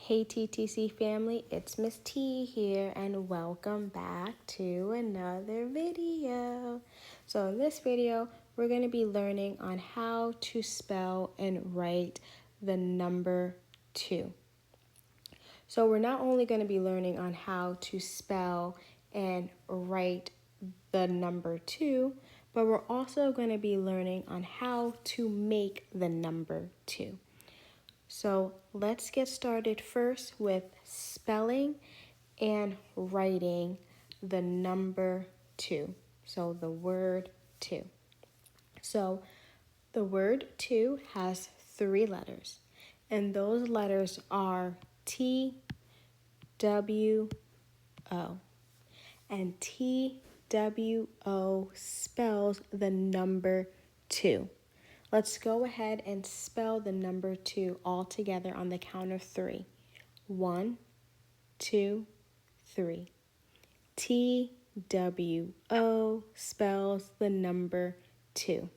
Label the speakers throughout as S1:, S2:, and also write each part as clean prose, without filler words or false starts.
S1: Hey TTC family, it's Miss T here and welcome back to another video. So in this video, we're going to be learning on how to spell and write the number 2. So we're not only going to be learning on how to spell and write the number 2, but we're also going to be learning on how to make the number 2. So let's get started first with spelling and writing the number 2. So the word 2. So the word 2 has 3 letters, and those letters are T, W, O. And T, W, O spells the number 2. Let's go ahead and spell the number 2 all together on the count of 3. 1, 2, 3. T-W-O spells the number 2.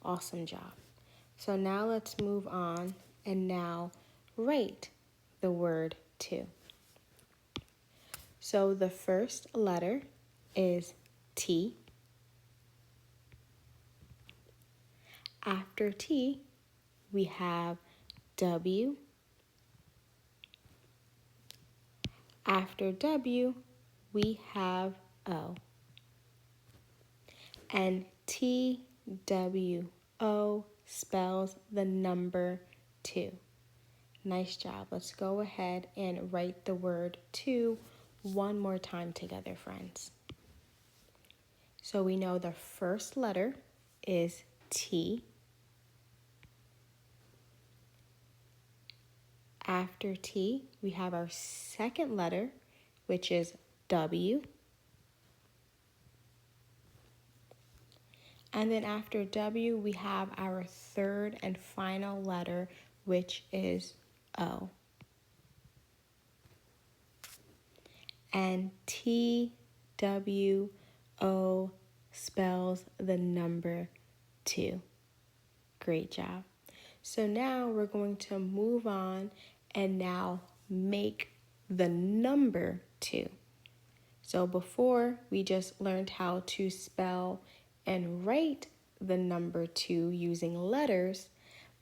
S1: Awesome job. So now let's move on and now write the word 2. So the first letter is T. After T, we have W. After W, we have O. And T-W-O spells the number 2. Nice job. Let's go ahead and write the word 2 one more time together, friends. So we know the first letter is T. After T, we have our second letter, which is W. And then after W, we have our third and final letter, which is O. And T-W-O spells the number 2. Great job. So now we're going to move on and now make the number 2. So before we just learned how to spell and write the number 2 using letters,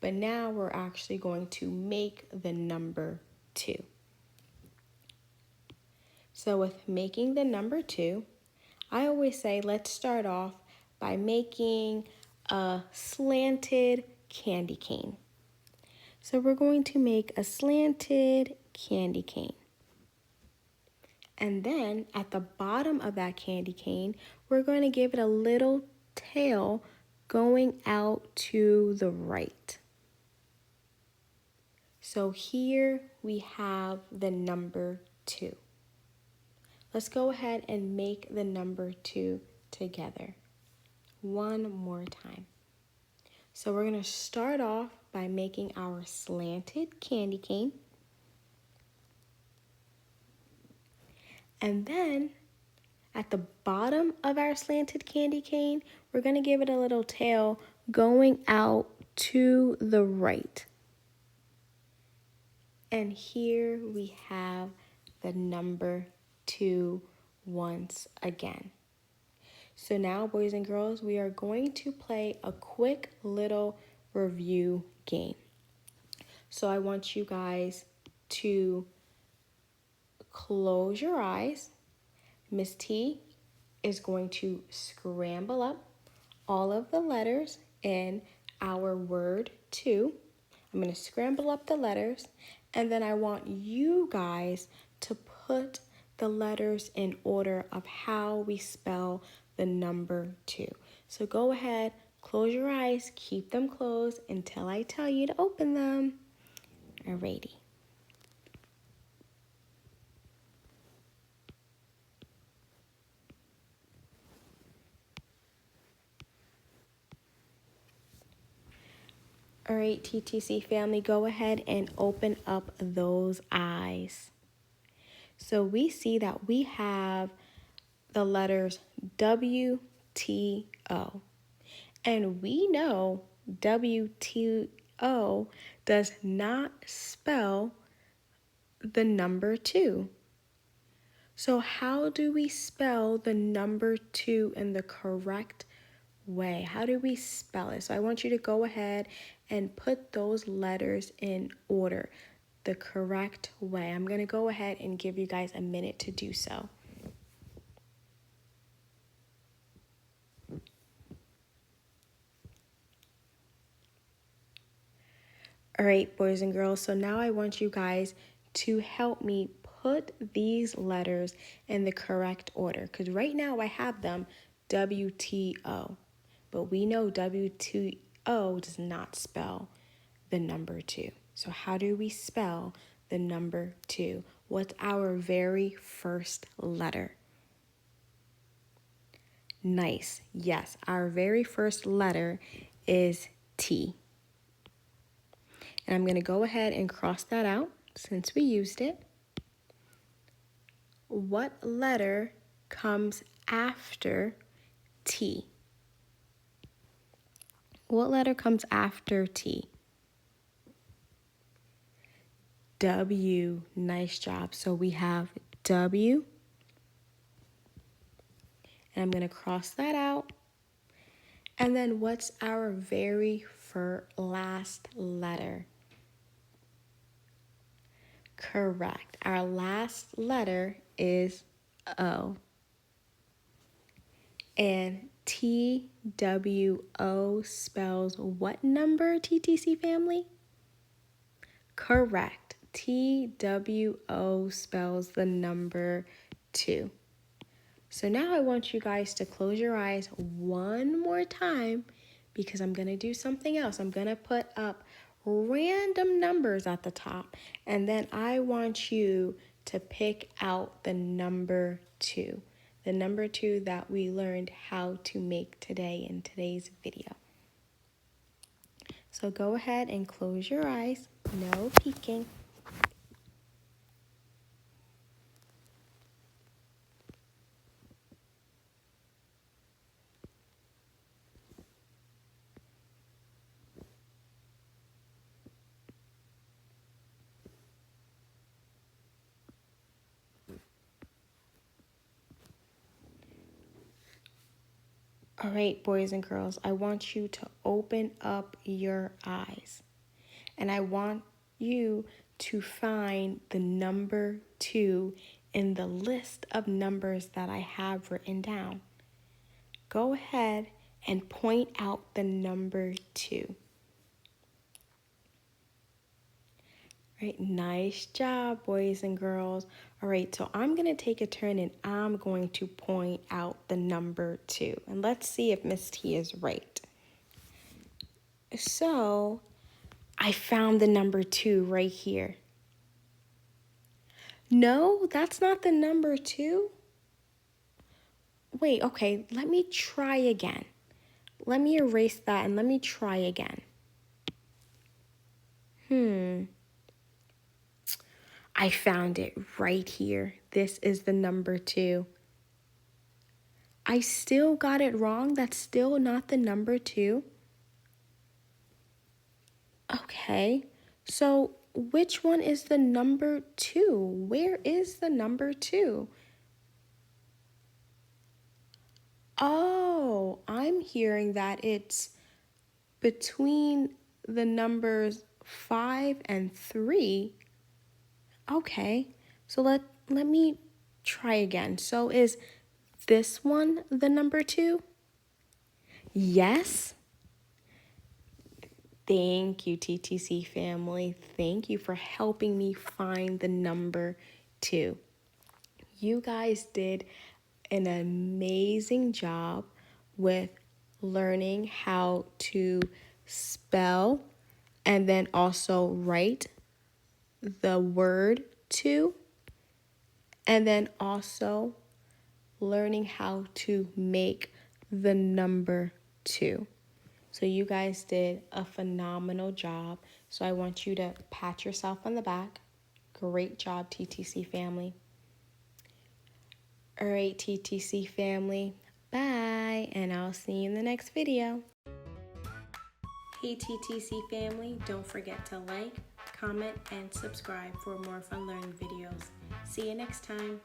S1: but now we're actually going to make the number 2. So with making the number 2, I always say let's start off by making a slanted candy cane. So we're going to make a slanted candy cane. And then at the bottom of that candy cane, we're going to give it a little tail going out to the right. So here we have the number 2. Let's go ahead and make the number 2 together. One more time. So we're going to start off by making our slanted candy cane. And then at the bottom of our slanted candy cane, we're going to give it a little tail going out to the right. And here we have the number 2 once again. So now, boys and girls, we are going to play a quick little review game. So I want you guys to close your eyes. Miss T is going to scramble up all of the letters in our word 2. I'm going to scramble up the letters, and then I want you guys to put the letters in order of how we spell the number 2. So go ahead, close your eyes, keep them closed until I tell you to open them. Alrighty. All right, TTC family, go ahead and open up those eyes. So we see that we have the letters W, T, O. And we know WTO does not spell the number 2. So how do we spell the number 2 in the correct way? How do we spell it? So I want you to go ahead and put those letters in order, the correct way. I'm going to go ahead and give you guys a minute to do so. All right, boys and girls, so now I want you guys to help me put these letters in the correct order, because right now I have them WTO, but we know WTO does not spell the number 2. So how do we spell the number 2? What's our very first letter? Nice. Yes, our very first letter is T. And I'm going to go ahead and cross that out since we used it. What letter comes after T? What letter comes after T? W. Nice job. So we have W. And I'm going to cross that out. And then what's our very last letter? Correct. Our last letter is O. And TWO spells what number, TTC family? Correct. TWO spells the number 2. So now I want you guys to close your eyes one more time because I'm going to do something else. I'm going to put up random numbers at the top, and then I want you to pick out the number 2. The number 2 that we learned how to make today in today's video. So go ahead and close your eyes. No peeking. All right, boys and girls, I want you to open up your eyes. And I want you to find the number 2 in the list of numbers that I have written down. Go ahead and point out the number 2. Right, nice job, boys and girls. All right, so I'm going to take a turn and I'm going to point out the number 2. And let's see if Miss T is right. So I found the number 2 right here. No, that's not the number 2. Wait, okay, let me try again. Let me erase that and let me try again. I found it right here. This is the number 2. I still got it wrong. That's still not the number 2. Okay, so which one is the number 2? Where is the number 2? Oh, I'm hearing that it's between the numbers 5 and 3. Okay, so let me try again. So is this one the number 2? Yes. Thank you, TTC family. Thank you for helping me find the number 2. You guys did an amazing job with learning how to spell and then also write the word 2, and then also learning how to make the number 2. So you guys did a phenomenal job. So I want you to pat yourself on the back. Great job, TTC family. All right, TTC family, bye, and I'll see you in the next video. Hey, TTC family, don't forget to like, comment, and subscribe for more fun learning videos. See you next time.